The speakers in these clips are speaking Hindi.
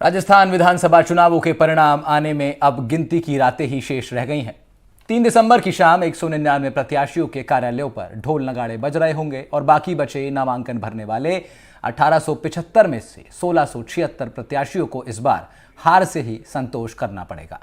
राजस्थान विधानसभा चुनावों के परिणाम आने में अब गिनती की रातें ही शेष रह गई हैं। 3 दिसंबर की शाम 199 प्रत्याशियों के कार्यालयों पर ढोल नगाड़े बज रहे होंगे और बाकी बचे नामांकन भरने वाले 1875 में से 1676 प्रत्याशियों को इस बार हार से ही संतोष करना पड़ेगा।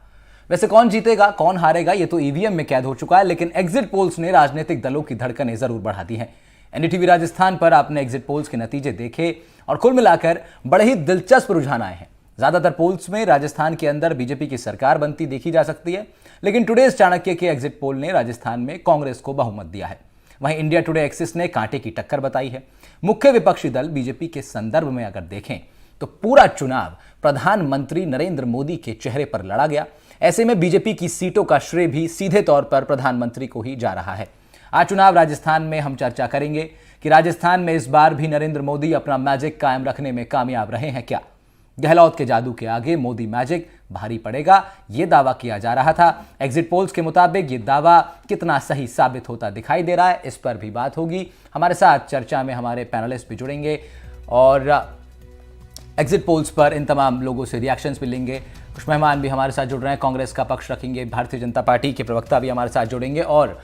वैसे कौन जीतेगा कौन हारेगा ये तो ईवीएम में कैद हो चुका है, लेकिन एग्जिट पोल्स ने राजनीतिक दलों की धड़कनें जरूर बढ़ा दी हैं। एनडीटीवी राजस्थान पर आपने एग्जिट पोल्स के नतीजे देखे और कुल मिलाकर बड़े ही दिलचस्प रुझान आए हैं। ज्यादातर पोल्स में राजस्थान के अंदर बीजेपी की सरकार बनती देखी जा सकती है, लेकिन टुडेज चाणक्य के एग्जिट पोल ने राजस्थान में कांग्रेस को बहुमत दिया है। वहीं इंडिया टुडे एक्सिस ने कांटे की टक्कर बताई है। मुख्य विपक्षी दल बीजेपी के संदर्भ में अगर देखें तो पूरा चुनाव प्रधानमंत्री नरेंद्र मोदी के चेहरे पर लड़ा गया। ऐसे में बीजेपी की सीटों का श्रेय भी सीधे तौर पर प्रधानमंत्री को ही जा रहा है। आज चुनाव राजस्थान में हम चर्चा करेंगे कि राजस्थान में इस बार भी नरेंद्र मोदी अपना मैजिक कायम रखने में कामयाब रहे हैं क्या। गहलोत के जादू के आगे मोदी मैजिक भारी पड़ेगा, यह दावा किया जा रहा था। एग्जिट पोल्स के मुताबिक यह दावा कितना सही साबित होता दिखाई दे रहा है, इस पर भी बात होगी। हमारे साथ चर्चा में हमारे पैनलिस्ट भी जुड़ेंगे और एग्जिट पोल्स पर इन तमाम लोगों से रिएक्शंस भी लेंगे। कुछ मेहमान भी हमारे साथ जुड़ रहे हैं, कांग्रेस का पक्ष रखेंगे, भारतीय जनता पार्टी के प्रवक्ता भी हमारे साथ जुड़ेंगे और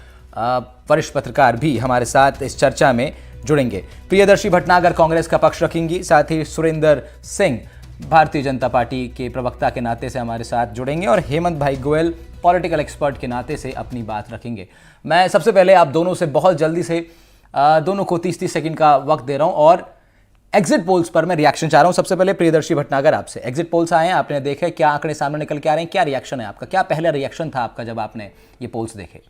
वरिष्ठ पत्रकार भी हमारे साथ इस चर्चा में जुड़ेंगे। प्रियदर्शी भटनागर कांग्रेस का पक्ष रखेंगी, साथ ही सुरेंद्र सिंह भारतीय जनता पार्टी के प्रवक्ता के नाते से हमारे साथ जुड़ेंगे और हेमंत भाई गोयल पॉलिटिकल एक्सपर्ट के नाते से अपनी बात रखेंगे। मैं सबसे पहले आप दोनों से बहुत जल्दी से दोनों को 30-30 सेकंड का वक्त दे रहा हूं और एग्जिट पोल्स पर मैं रिएक्शन चाह रहा हूं। सबसे पहले प्रियदर्शी भटनागर आपसे, एग्जिट पोल्स आए हैं, आपने देखे, क्या आंकड़े सामने निकल के आ रहे हैं, क्या रिएक्शन है आपका, क्या पहला रिएक्शन था आपका जब आपने ये पोल्स देखे?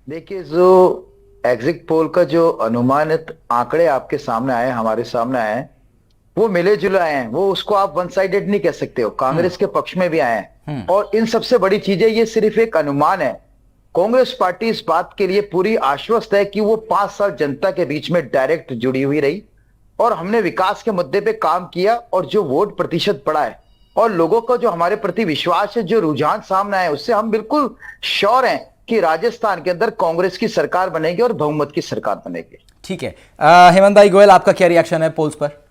देखिए जो एग्जिट पोल का जो अनुमानित आंकड़े आपके सामने आए, हमारे सामने आए, वो मिले जुले आए हैं। वो उसको आप वन साइडेड नहीं कह सकते हो। कांग्रेस के पक्ष में भी आए हैं और इन सबसे बड़ी चीजें ये सिर्फ एक अनुमान है। कांग्रेस पार्टी इस बात के लिए पूरी आश्वस्त है कि वो 5 साल जनता के बीच में डायरेक्ट जुड़ी हुई रही और हमने विकास के मुद्दे पे काम किया और जो वोट प्रतिशत बढ़ा है और लोगों का जो हमारे प्रति विश्वास है, जो रुझान सामने आए, उससे हम बिल्कुल श्योर हैं कि राजस्थान के अंदर कांग्रेस की सरकार बनेगी और बहुमत की सरकार बनेगी। ठीक है, हेमंत भाई गोयल आपका क्या रिएक्शन है पोल्स पर?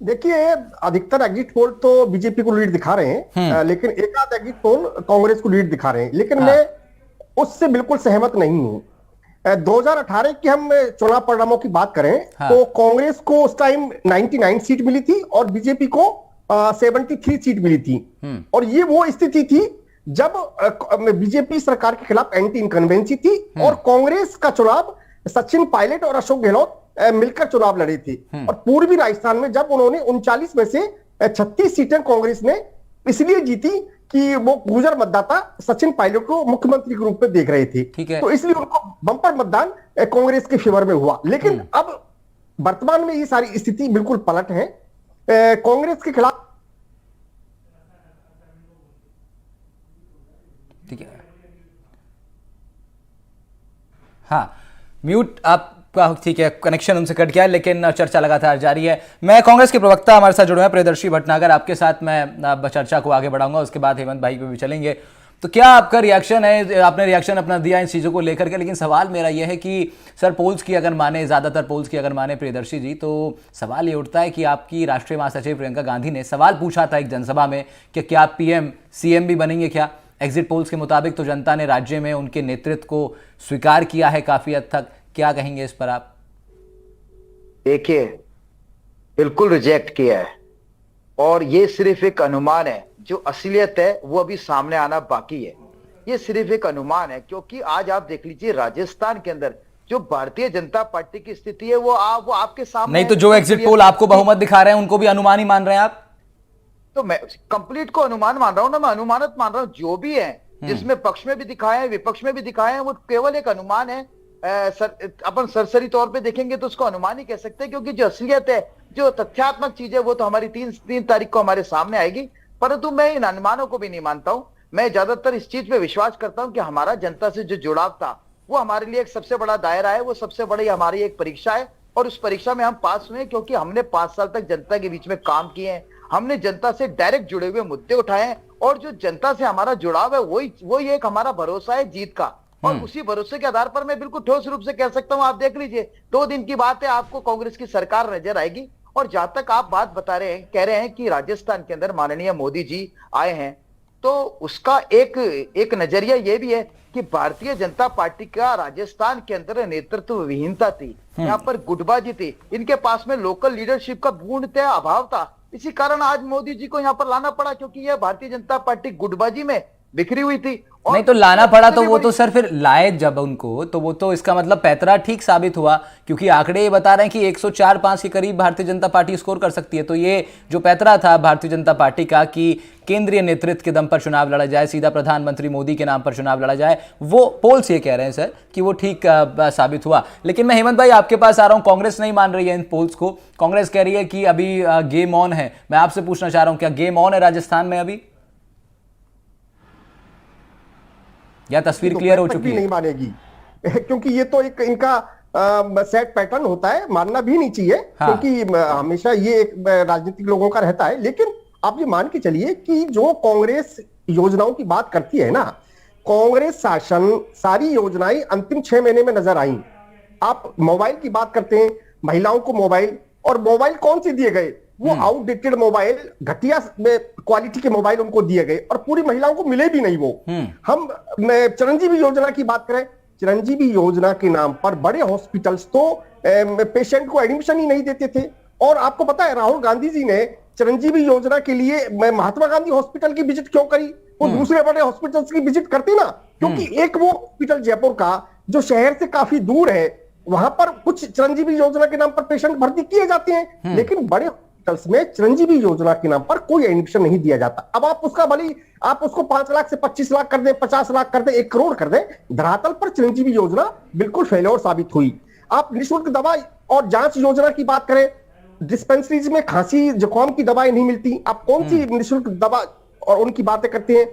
देखिए, अधिकतर एग्जिट पोल तो बीजेपी को लीड दिखा रहे हैं, लेकिन एक आध एग्जिट पोल कांग्रेस को लीड दिखा रहे हैं, लेकिन मैं उससे बिल्कुल सहमत नहीं हूं। 2018 की हम चुनाव परिणामों की बात करें तो कांग्रेस को उस टाइम 99 सीट मिली थी और बीजेपी को 73 सीट मिली थी और ये वो स्थिति थी जब बीजेपी सरकार के खिलाफ एंटी इनकन्वेंसी थी और कांग्रेस का चुनाव सचिन पायलट और अशोक गहलोत मिलकर चुनाव लड़ी थी और पूर्वी राजस्थान में जब उन्होंने 39 में से 36 सीटें कांग्रेस ने इसलिए जीती कि वो गुर्जर मतदाता सचिन पायलट को मुख्यमंत्री के रूप में देख रहे थे, तो इसलिए उनको बंपर मतदान कांग्रेस के फेवर में हुआ। लेकिन अब वर्तमान में ये सारी स्थिति बिल्कुल पलट है। कांग्रेस के खिलाफ ठीक है, हाँ म्यूट आप, ठीक है, कनेक्शन उनसे कट गया, लेकिन चर्चा लगातार जारी है। मैं कांग्रेस के प्रवक्ता हमारे साथ जुड़े हैं प्रियदर्शी भटनागर, आपके साथ मैं चर्चा को आगे बढ़ाऊंगा, उसके बाद हेमंत भाई पे भी चलेंगे। तो क्या आपका रिएक्शन है? आपने रिएक्शन अपना दिया इन चीज़ों को लेकर के, लेकिन सवाल मेरा यह है कि सर पोल्स की अगर माने, ज़्यादातर पोल्स की अगर माने प्रियदर्शी जी, तो सवाल ये उठता है कि आपकी राष्ट्रीय महासचिव प्रियंका गांधी ने सवाल पूछा था एक जनसभा में कि क्या आप PM CM भी बनेंगे क्या? एग्जिट पोल्स के मुताबिक तो जनता ने राज्य में उनके नेतृत्व को स्वीकार किया है काफी हद तक, क्या कहेंगे इस पर आप? देखिए, बिल्कुल रिजेक्ट किया है और ये सिर्फ एक अनुमान है। जो असलियत है वो अभी सामने आना बाकी है। ये सिर्फ एक अनुमान है क्योंकि आज आप देख लीजिए राजस्थान के अंदर जो भारतीय जनता पार्टी की स्थिति है वो आपके सामने नहीं, तो जो एग्जिट पोल आपको बहुमत दिखा रहे हैं उनको भी अनुमान ही मान रहे हैं आप? तो मैं कंप्लीट को अनुमान मान रहा हूं ना, मैं अनुमानित मान रहा हूं। जो भी है, जिसमें पक्ष में भी दिखाए हैं विपक्ष में भी दिखाए हैं, वो केवल एक अनुमान है। अपन सरसरी तौर पे देखेंगे तो उसको अनुमान ही कह सकते हैं क्योंकि जो असलियत है, जो तथ्यात्मक चीज है, वो तो हमारी 3 तारीख को हमारे सामने आएगी। परंतु मैं इन अनुमानों को भी नहीं मानता हूं। मैं ज्यादातर इस चीज पे विश्वास करता हूं कि हमारा जनता से जो जुड़ाव था वो हमारे लिए एक सबसे बड़ा दायरा है, वो सबसे बड़ी हमारी एक परीक्षा है और उस परीक्षा में हम पास हुए क्योंकि हमने 5 साल तक जनता के बीच में काम किए हैं। हमने जनता से डायरेक्ट जुड़े हुए मुद्दे उठाए हैं और जो जनता से हमारा जुड़ाव है वही एक हमारा भरोसा है जीत का। और उसी भरोसे के आधार पर मैं बिल्कुल ठोस रूप से कह सकता हूं, आप देख लीजिए 2 दिन की बात है, आपको कांग्रेस की सरकार नजर आएगी और जहां तक आप बात बता रहे हैं, कह रहे हैं कि राजस्थान के अंदर माननीय मोदी जी आए हैं, तो उसका एक नजरिया यह भी है कि भारतीय जनता पार्टी का राजस्थान के अंदर नेतृत्व विहीनता थी, यहाँ पर गुटबाजी थी, इनके पास में लोकल लीडरशिप का पूर्णतः अभाव था। इसी कारण आज मोदी जी को यहाँ पर लाना पड़ा, क्योंकि यह भारतीय जनता पार्टी गुटबाजी में बिखरी हुई थी। और नहीं तो लाना पड़ा तो वो तो सर फिर लाए जब उनको, तो वो तो इसका मतलब पैतरा ठीक साबित हुआ, क्योंकि आंकड़े ये बता रहे हैं कि 104-5 के करीब भारतीय जनता पार्टी स्कोर कर सकती है। तो ये जो पैतरा था भारतीय जनता पार्टी का कि केंद्रीय नेतृत्व के दम पर चुनाव लड़ा जाए, सीधा प्रधानमंत्री मोदी के नाम पर चुनाव लड़ा जाए, वो पोल्स ये कह रहे हैं सर कि वो ठीक साबित हुआ। लेकिन मैं हेमंत भाई आपके पास आ रहा हूं, कांग्रेस नहीं मान रही है इन पोल्स को, कांग्रेस कह रही है कि अभी गेम ऑन है। मैं आपसे पूछना चाह रहा हूं, क्या गेम ऑन है राजस्थान में अभी, या तस्वीर क्लियर हो चुकी है? नहीं मानेगी क्योंकि ये तो एक इनका सेट पैटर्न होता है, मानना भी नहीं चाहिए। हाँ। क्योंकि हमेशा ये एक राजनीतिक लोगों का रहता है। लेकिन आप ये मान के चलिए कि जो कांग्रेस योजनाओं की बात करती है ना, कांग्रेस शासन सारी योजनाएं अंतिम 6 महीने में नजर आई। आप मोबाइल की बात करते हैं, महिलाओं को मोबाइल, और मोबाइल कौन से दिए गए? वो आउटडेटेड मोबाइल, घटिया क्वालिटी के मोबाइल उनको दिए गए और पूरी महिलाओं को मिले भी नहीं वो। हम चिरंजीवी योजना की बात करें, चिरंजीवी योजना के नाम पर बड़े हॉस्पिटल्स तो पेशेंट को एडमिशन ही नहीं देते थे। और आपको पता है राहुल गांधी जी ने चिरंजीवी योजना के लिए महात्मा गांधी हॉस्पिटल की विजिट क्यों करी? वो दूसरे बड़े हॉस्पिटल्स की विजिट करते ना, क्योंकि एक वो हॉस्पिटल जयपुर का जो शहर से काफी दूर है, वहां पर कुछ चिरंजीवी योजना के नाम पर पेशेंट भर्ती किए जाते हैं, लेकिन बड़े में चिरंजीवी योजना के नाम पर कोई एडमिशन नहीं दिया जाता। अब आप उसका भली आप उसको 5 लाख से 25 लाख कर दें, 50 लाख कर दें, 1 करोड़ कर दें, धरातल पर चिरंजीवी योजना बिल्कुल फेल्योर साबित हुई। आप निःशुल्क दवा और जांच योजना की बात करें, डिस्पेंसरीज में खांसी जुकाम की दवाएं नहीं मिलती, आप कौन सी निःशुल्क दवा और उनकी बातें करते हैं?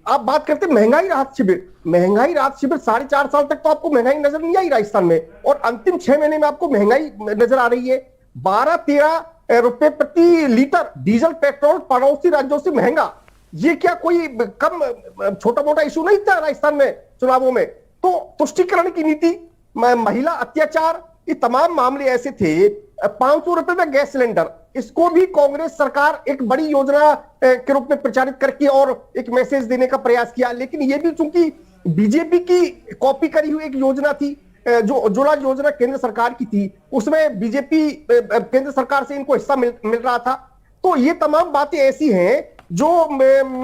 आप बात करते हैं महंगाई राहत शिविर, महंगाई राहत शिविर 4.5 साल तक तो आपको महंगाई नजर नहीं आई राजस्थान में, और अंतिम 6 महीने में आपको महंगाई नजर आ रही है। 12-13 रुपए प्रति लीटर डीजल पेट्रोल पड़ोसी राज्यों से महंगा। ये क्या कोई कम छोटा मोटा इशू नहीं था राजस्थान में चुनावों में? तो तुष्टीकरण की नीति, महिला अत्याचार, ये तमाम मामले ऐसे थे। 500 रुपए में गैस सिलेंडर, इसको भी कांग्रेस सरकार एक बड़ी योजना के रूप में प्रचारित करके और एक मैसेज देने का प्रयास किया। लेकिन ये भी चूंकि बीजेपी की कॉपी करी हुई एक योजना थी, जो उज्ज्वला योजना केंद्र सरकार की थी, उसमें बीजेपी केंद्र सरकार से इनको हिस्सा मिल रहा था। तो ये तमाम बातें ऐसी हैं जो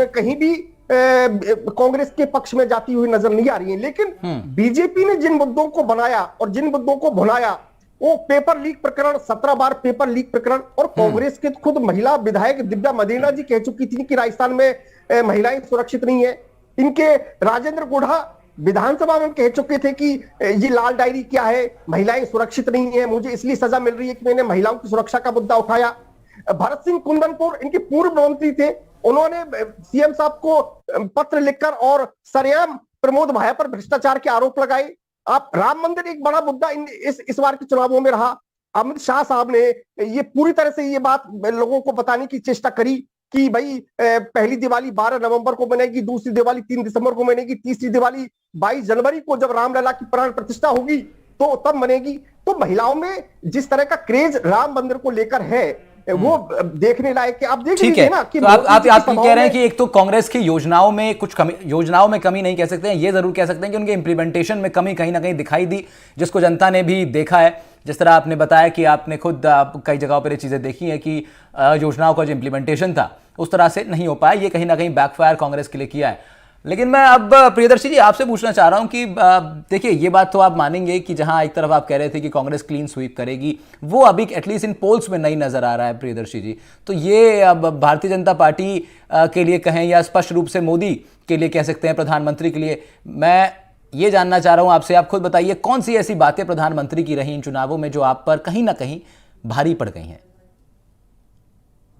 कहीं भी कांग्रेस के पक्ष में जाती हुई नजर नहीं आ रही है। लेकिन बीजेपी ने जिन मुद्दों को बनाया और जिन मुद्दों को भुनाया, वो पेपर लीक प्रकरण, 17 बार पेपर लीक प्रकरण, और कांग्रेस के खुद महिला विधायक दिव्या मदेना जी कह चुकी थी कि राजस्थान में महिलाएं सुरक्षित नहीं है। इनके राजेंद्र गुढ़ा विधानसभा में कह चुके थे कि ये लाल डायरी क्या है, महिलाएं सुरक्षित नहीं है, मुझे इसलिए सजा मिल रही है कि मैंने महिलाओं की सुरक्षा का मुद्दा उठाया। भरत सिंह कुंदनपुर इनके पूर्व मंत्री थे, उन्होंने सीएम साहब को पत्र लिखकर और सरेआम प्रमोद भाया पर भ्रष्टाचार के आरोप लगाए। आप राम मंदिर एक बड़ा मुद्दा इस बार के चुनावों में रहा। अमित शाह साहब ने ये पूरी तरह से ये बात लोगों को बताने की चेष्टा करी कि भाई पहली दिवाली 12 नवंबर को बनेगी, दूसरी दिवाली 3 दिसंबर को बनेगी, तीसरी दिवाली 22 जनवरी को जब रामलला की प्राण प्रतिष्ठा होगी तो तब बनेगी। तो महिलाओं में जिस तरह का क्रेज राम मंदिर को लेकर है वो देखने लायक है। आप देख लीजिए ना कि तो आप कह रहे हैं कि एक तो कांग्रेस की योजनाओं में कुछ कमी, योजनाओं में कमी नहीं कह सकते हैं, ये जरूर कह सकते हैं कि उनके इंप्लीमेंटेशन में कमी कहीं ना कहीं दिखाई दी, जिसको जनता ने भी देखा है। जिस तरह आपने बताया कि आपने खुद कई जगहों पर ये चीजें देखी हैं कि योजनाओं का जो इंप्लीमेंटेशन था उस तरह से नहीं हो पाया, ये कहीं ना कहीं बैकफायर कांग्रेस के लिए किया है। लेकिन मैं अब प्रियदर्शी जी आपसे पूछना चाह रहा हूं कि देखिए ये बात तो आप मानेंगे कि जहां एक तरफ आप कह रहे थे कि कांग्रेस क्लीन स्वीप करेगी, वो अभी एटलीस्ट इन पोल्स में नहीं नजर आ रहा है प्रियदर्शी जी। तो ये अब भारतीय जनता पार्टी के लिए कहें या स्पष्ट रूप से मोदी के लिए कह सकते हैं, प्रधानमंत्री के लिए, मैं ये जानना चाह रहा हूं आपसे, आप खुद बताइए कौन सी ऐसी बातें प्रधानमंत्री की रही इन चुनावों में जो आप पर कहीं ना कहीं भारी पड़ गई हैं?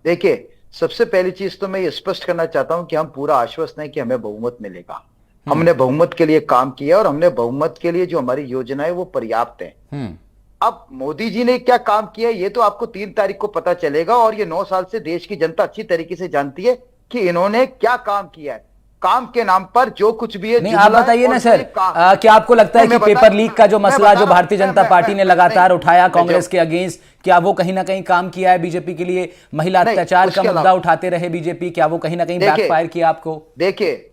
देखिए, सबसे पहली चीज तो मैं ये स्पष्ट करना चाहता हूं कि हम पूरा आश्वस्त हैं कि हमें बहुमत मिलेगा। हमने बहुमत के लिए काम किया और हमने बहुमत के लिए जो हमारी योजना है वो पर्याप्त है। अब मोदी जी ने क्या काम किया ये तो आपको 3 तारीख को पता चलेगा, और ये 9 साल से देश की जनता अच्छी तरीके से जानती है कि इन्होंने क्या काम किया है। काम के नाम पर जो कुछ भी है नहीं, आप जुमला है बताइए ना और सर, ये काम- क्या आपको लगता है नहीं, कि मैं पेपर बता- लीक का जो मैं मसला बता जो रहा भारतीय हूं, जनता मैं- पार्टी ने मैं- लगातार नहीं, उठाया मैं कांग्रेस जो- के अगेंस्ट, क्या वो कहीं ना कहीं काम किया है बीजेपी के लिए? महिला नहीं, अत्याचार का उसके मुद्दा अलावा- उठाते रहे बीजेपी, क्या वो कहीं ना कहीं देखिए- बैकफायर किया आपको? देखिए,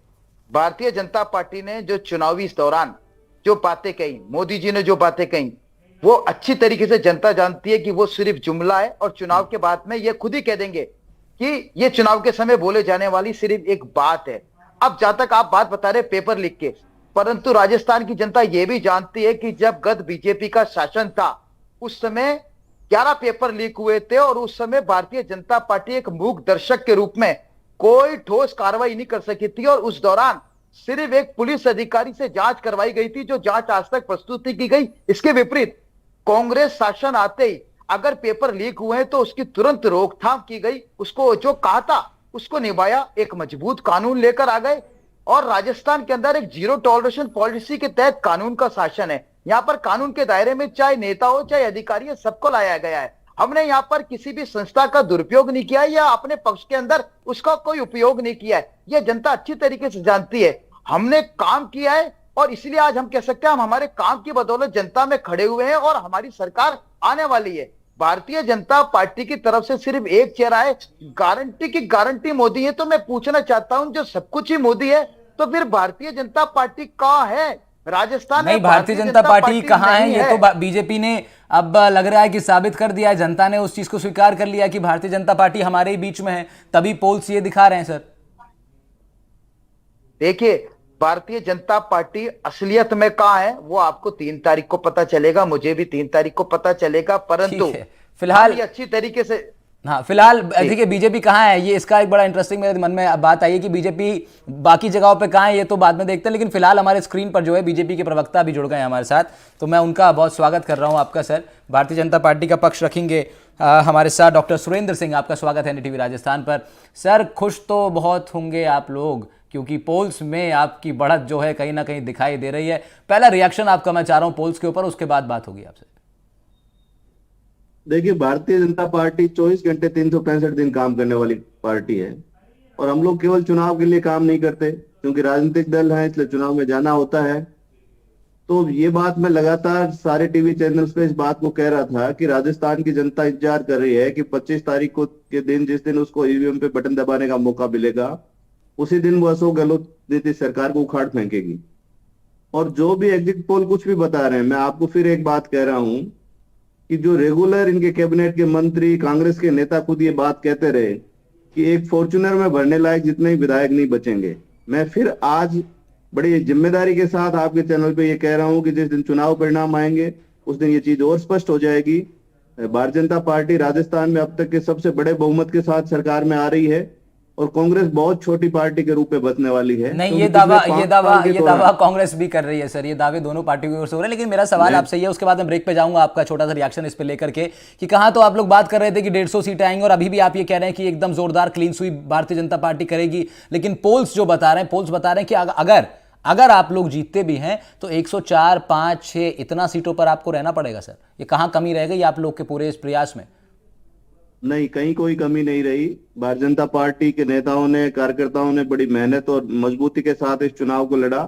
भारतीय जनता पार्टी ने जो चुनावी इस दौरान जो बातें कही, मोदी जी ने जो बातें कही, वो अच्छी तरीके से जनता जानती है कि वो सिर्फ जुमला है और चुनाव के बाद में ये खुद ही कह देंगे कि ये चुनाव के समय बोले जाने वाली सिर्फ एक बात है। अब जहां तक आप बात बता रहे पेपर लीक के, परंतु राजस्थान की जनता यह भी जानती है कि जब गत बीजेपी का शासन था उस समय 11 पेपर लीक हुए थे और उस समय भारतीय जनता पार्टी एक मूक दर्शक के रूप में कोई ठोस कार्रवाई नहीं कर सकी थी और उस दौरान सिर्फ एक पुलिस अधिकारी से जांच करवाई गई थी, जो जांच आज तक प्रस्तुत की गई। इसके विपरीत कांग्रेस शासन आते ही अगर पेपर लीक हुए हैं तो उसकी तुरंत रोकथाम की गई, उसको जो कहा था उसको निभाया, एक मजबूत कानून लेकर आ गए और राजस्थान के अंदर एक जीरो टॉलरेशन पॉलिसी के तहत कानून का शासन है। यहां पर कानून के दायरे में चाहे नेता हो चाहे अधिकारी हो, सबको लाया गया है। हमने यहां पर किसी भी संस्था का दुरुपयोग नहीं किया या अपने पक्ष के अंदर उसका कोई उपयोग नहीं किया है। यह जनता अच्छी तरीके से जानती है। हमने काम किया है और इसलिए आज हम कह सकते हैं हम हमारे काम की बदौलत जनता में खड़े हुए हैं और हमारी सरकार आने वाली है। भारतीय जनता पार्टी की तरफ से सिर्फ एक चेहरा है, गारंटी की गारंटी मोदी है। तो मैं पूछना चाहता हूं, जो सब कुछ ही मोदी है तो फिर भारतीय जनता पार्टी कहां है? राजस्थान में नहीं, भारतीय जनता पार्टी कहां है? नहीं ये तो बीजेपी ने अब लग रहा है कि साबित कर दिया है, जनता ने उस चीज को स्वीकार कर लिया कि भारतीय जनता पार्टी हमारे ही बीच में है, तभी पोल्स ये दिखा रहे हैं सर। देखिए, भारतीय जनता पार्टी असलियत में कहां है वो आपको 3 तारीख को पता चलेगा, मुझे भी 3 तारीख को पता चलेगा, परंतु ठीक है, फिलहाल ये अच्छी तरीके से हाँ, फिलहाल देखिए बीजेपी कहाँ है, ये इसका एक बड़ा इंटरेस्टिंग मेरे मन में बात आई है कि बीजेपी बाकी जगहों पे कहाँ है ये तो बाद में देखते हैं, लेकिन फिलहाल हमारे स्क्रीन पर जो है बीजेपी के प्रवक्ता भी जुड़ गए हैं हमारे साथ, तो मैं उनका बहुत स्वागत कर रहा हूँ आपका सर। भारतीय जनता पार्टी का पक्ष रखेंगे हमारे साथ डॉक्टर सुरेंद्र सिंह, आपका स्वागत है एनडीटीवी राजस्थान पर। सर, खुश तो बहुत होंगे आप लोग क्योंकि पोल्स में आपकी बढ़त जो है कहीं ना कहीं दिखाई दे रही है। पहला रिएक्शन आपका मैं चाह रहा हूँ पोल्स के ऊपर, उसके बाद बात होगी आपसे। देखिए, भारतीय जनता पार्टी 24 घंटे 365 दिन काम करने वाली पार्टी है और हम लोग केवल चुनाव के लिए काम नहीं करते, क्योंकि राजनीतिक दल है इसलिए चुनाव में जाना होता है। तो ये बात मैं लगातार सारे टीवी चैनल्स पे इस बात को कह रहा था कि राजस्थान की जनता इंतजार कर रही है कि 25 तारीख को के दिन, जिस दिन उसको ईवीएम पे बटन दबाने का मौका मिलेगा, उसी दिन वो अशोक गहलोत जैसी सरकार को उखाड़ फेंकेगी। और जो भी एग्जिट पोल कुछ भी बता रहे हैं, मैं आपको फिर एक बात कह रहा हूं कि जो रेगुलर इनके कैबिनेट के मंत्री, कांग्रेस के नेता खुद ये बात कहते रहे कि एक फॉर्च्यूनर में भरने लायक जितने ही विधायक नहीं बचेंगे। मैं फिर आज बड़ी जिम्मेदारी के साथ आपके चैनल पे ये कह रहा हूं कि जिस दिन चुनाव परिणाम आएंगे उस दिन ये चीज और स्पष्ट हो जाएगी। भारतीय जनता पार्टी राजस्थान में अब तक के सबसे बड़े बहुमत के साथ सरकार में आ रही है और कांग्रेस बहुत छोटी पार्टी के रूप में बचने वाली है। नहीं, ये दावा कांग्रेस भी कर रही है सर, ये दावे दोनों पार्टियों की ओर से हो रहे हैं। लेकिन मेरा सवाल आपसे ये, उसके बाद मैं ब्रेक पे जाऊंगा, आपका छोटा सा रिएक्शन इस पे लेकर के कि कहां तो आप लोग बात कर रहे थे कि 150 सीटें आएंगी और अभी भी आप ये कह रहे हैं कि एकदम जोरदार clean sweep Bharatiya Janata party करेगी, लेकिन पोल्स जो बता रहे हैं कि अगर आप लोग जीतते भी हैं तो 104, 5, 6 इतना सीटों पर आपको रहना पड़ेगा सर। ये कहां कमी रह गई आप लोग के पूरे इस प्रयास में? नहीं, कहीं कोई कमी नहीं रही। भारतीय जनता पार्टी के नेताओं ने, कार्यकर्ताओं ने बड़ी मेहनत और मजबूती के साथ इस चुनाव को लड़ा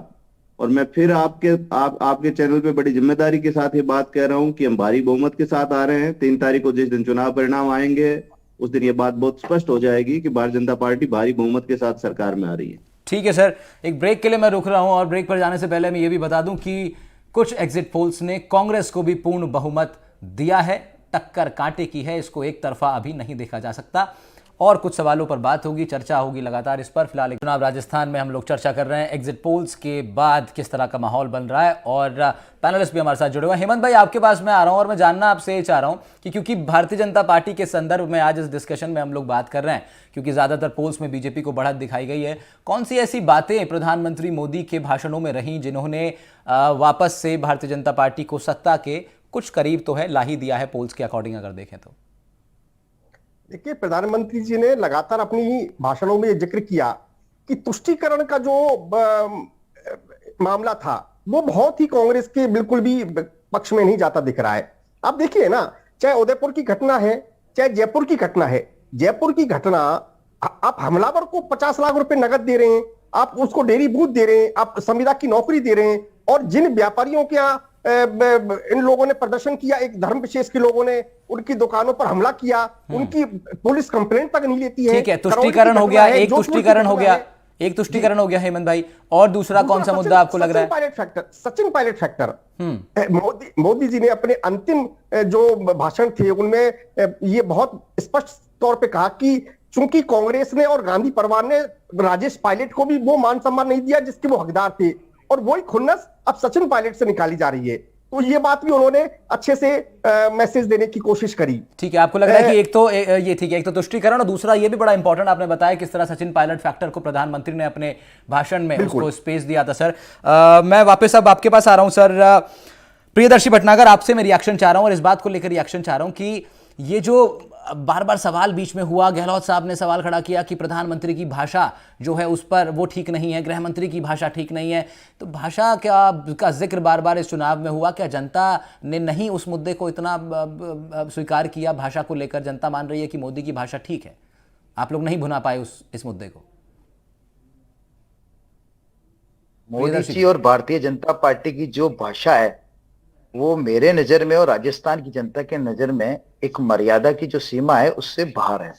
और मैं फिर आपके चैनल पे बड़ी जिम्मेदारी के साथ ये बात कह रहा हूं कि हम भारी बहुमत के साथ आ रहे हैं। 3 तारीख को जिस दिन चुनाव परिणाम आएंगे उस दिन ये बात बहुत स्पष्ट हो जाएगी कि भारतीय जनता पार्टी भारी बहुमत के साथ सरकार में आ रही है। ठीक है सर, एक ब्रेक के लिए मैं रुक रहा हूं और ब्रेक पर जाने से पहले मैं ये भी बता दूं कि कुछ एग्जिट पोल्स ने कांग्रेस को भी पूर्ण बहुमत दिया है, टक्कर कांटे की है, इसको एक तरफा अभी नहीं देखा जा सकता और कुछ सवालों पर बात होगी, चर्चा होगी लगातार इस पर। फिलहाल चुनाव राजस्थान में हम लोग चर्चा कर रहे हैं एग्जिट पोल्स के बाद किस तरह का माहौल बन रहा है और पैनलिस्ट भी हमारे साथ जुड़े हुए हैं। हेमंत भाई, आपके पास मैं आ रहा हूं और मैं जानना आपसे ये चाह रहा हूं कि क्योंकि भारतीय जनता पार्टी के संदर्भ में आज इस डिस्कशन में हम लोग बात कर रहे हैं, क्योंकि ज्यादातर पोल्स में बीजेपी को बढ़त दिखाई गई है, कौन सी ऐसी बातें प्रधानमंत्री मोदी के भाषणों में रहीं जिन्होंने वापस से भारतीय जनता पार्टी को सत्ता के कुछ करीब तो है ला ही दिया है पोल्स के अकॉर्डिंग अगर देखें तो? देखिए, प्रधानमंत्री जी ने लगातार अपनी भाषणों में जिक्र किया कि तुष्टीकरण का जो मामला था वो बहुत ही कांग्रेस के बिल्कुल भी पक्ष में नहीं जाता दिख रहा है। आप देखिए ना, चाहे उदयपुर की घटना है चाहे जयपुर की घटना है, जयपुर की घटना आप हमलावर को 50 लाख रुपए नगद दे रहे हैं, आप उसको डेयरी बूथ दे रहे हैं, आप संविदा की नौकरी दे रहे हैं, और जिन व्यापारियों के यहाँ इन लोगों ने प्रदर्शन किया, एक धर्म विशेष के लोगों ने उनकी दुकानों पर हमला किया, उनकी पुलिस कंप्लेंट तक नहीं लेती है। ठीक है, करौली तुष्टीकरण की हो घटना गया, है, एक जोधपुर की तुष्टीकरण हो घटना गया, है। एक तुष्टीकरण हो गया हेमंत भाई। और दूसरा कौन सा मुद्दा आपको लग रहा है? Pilot factor, Sachin Pilot factor. Modi ji ने अपने अंतिम जो भाषण थे उनमें ये बहुत स्पष्ट तौर पे कहा कि चूंकि कांग्रेस ने और गांधी परिवार ने राजेश पायलट को भी वो मान सम्मान नहीं दिया जिसके वो हकदार थे, और वही खुन्नस अब सचिन पायलट से निकाली जा रही है। तो ये बात भी उन्होंने अच्छे से मैसेज देने की कोशिश करी। ठीक है, आपको लग रहा है कि एक तो ये ठीक है, एक तो तुष्टीकरण, और दूसरा ये भी बड़ा इंपॉर्टेंट आपने बताया किस तरह सचिन पायलट फैक्टर को प्रधानमंत्री ने अपने भाषण में उसको स्पेस दिया था। सर मैं वापस अब आपके पास आ रहा हूं। सर प्रियदर्शी भटनागर, आपसे मैं रिएक्शन चाह रहा हूं और इस बात को लेकर रिएक्शन चाह रहा हूं कि ये जो बार बार सवाल बीच में हुआ, गहलोत साहब ने सवाल खड़ा किया कि प्रधानमंत्री की भाषा जो है उस पर वो ठीक नहीं है, गृह मंत्री की भाषा ठीक नहीं है। तो भाषा का जिक्र बार बार इस चुनाव में हुआ, क्या जनता ने नहीं उस मुद्दे को इतना स्वीकार किया? भाषा को लेकर जनता मान रही है कि मोदी की भाषा ठीक है, आप लोग नहीं भुना पाए इस मुद्दे को? मोदी जी और भारतीय जनता पार्टी की जो भाषा है वो मेरे नजर में और राजस्थान की जनता के नजर में एक मर्यादा की जो सीमा है उससे बाहर है।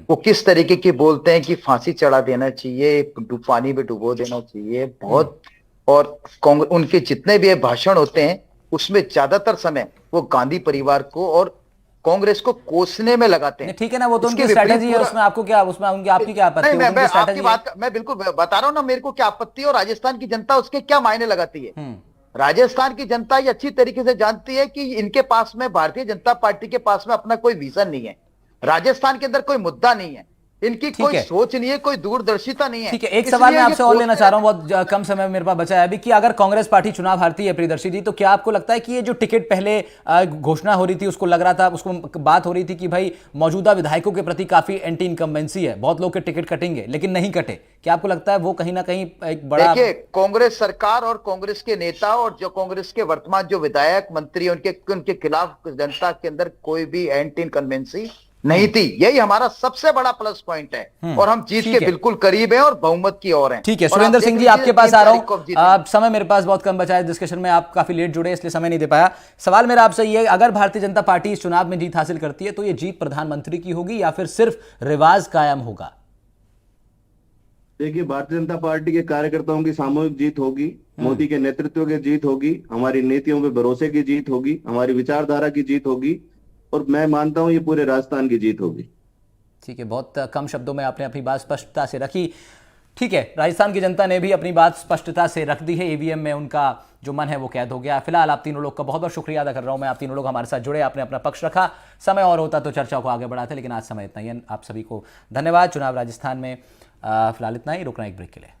वो किस तरीके की बोलते हैं कि फांसी चढ़ा देना चाहिए, पानी में डुबो देना चाहिए, बहुत। और उनके जितने भी भाषण होते हैं उसमें ज्यादातर समय वो गांधी परिवार को और कांग्रेस को कोसने में लगाते हैं। ठीक है ना, वो तो उनकी स्ट्रेटेजी है, उसमें आपको क्या, उसमें उनकी आपकी क्या आपत्ति है? मैं आपकी बात मैं बिल्कुल बता रहा हूं ना, मेरे को क्या आपत्ति है और राजस्थान की जनता उसके क्या मायने लगाती है। राजस्थान की जनता ये अच्छी तरीके से जानती है कि इनके पास में, भारतीय जनता पार्टी के पास में अपना कोई विजन नहीं है, राजस्थान के अंदर कोई मुद्दा नहीं है, इनकी कोई सोच नहीं है, कोई दूरदर्शिता नहीं है। ठीक है, एक सवाल मैं आपसे और लेना चाह रहा हूं, बहुत कम समय मेरे पास बचा है अभी, कि अगर कांग्रेस पार्टी चुनाव हारती है प्रियदर्शी जी, तो क्या आपको लगता है कि ये जो टिकट पहले घोषणा हो रही थी, उसको लग रहा था, उसको बात हो रही थी कि भाई मौजूदा विधायकों के प्रति काफी एंटी इनकम्बेंसी है, बहुत लोग के टिकट कटेंगे, लेकिन नहीं कटे, क्या आपको लगता है वो कहीं ना कहीं एक बड़ा? देखिए, कांग्रेस सरकार और कांग्रेस के नेता और जो कांग्रेस के वर्तमान जो विधायक मंत्री उनके खिलाफ जनता के अंदर कोई भी एंटी इनकम्बेंसी नहीं थी। यही हमारा सबसे बड़ा प्लस पॉइंट है और हम जीत के बिल्कुल करीब हैं और बहुमत की ओर हैं। ठीक है, सुरेंद्र सिंह जी आपके पास आ रहा हूं। समय मेरे पास बहुत कम बचा है डिस्कशन में, आप काफी लेट जुड़े इसलिए समय नहीं दे पाया। सवाल मेरा आपसे ये है, अगर भारतीय जनता पार्टी इस चुनाव में जीत हासिल करती है तो ये जीत प्रधानमंत्री की होगी या फिर सिर्फ रिवाज कायम होगा? देखिए, भारतीय जनता पार्टी के कार्यकर्ताओं की सामूहिक जीत होगी, मोदी के नेतृत्व की जीत होगी, हमारी नीतियों पे भरोसे की जीत होगी, हमारी विचारधारा की जीत होगी, और मैं मानता हूं ये पूरे राजस्थान की जीत होगी। ठीक है, बहुत कम शब्दों में आपने अपनी बात स्पष्टता से रखी। ठीक है, राजस्थान की जनता ने भी अपनी बात स्पष्टता से रख दी है, ईवीएम में उनका जो मन है वो कैद हो गया। फिलहाल आप तीनों लोग का बहुत बहुत शुक्रिया अदा कर रहा हूं मैं, आप तीनों लोग हमारे साथ जुड़े, आपने अपना पक्ष रखा। समय और होता तो चर्चा को आगे बढ़ाते, लेकिन आज समय इतना ही है। आप सभी को धन्यवाद। चुनाव राजस्थान में फिलहाल इतना ही, रुकना एक ब्रेक के लिए।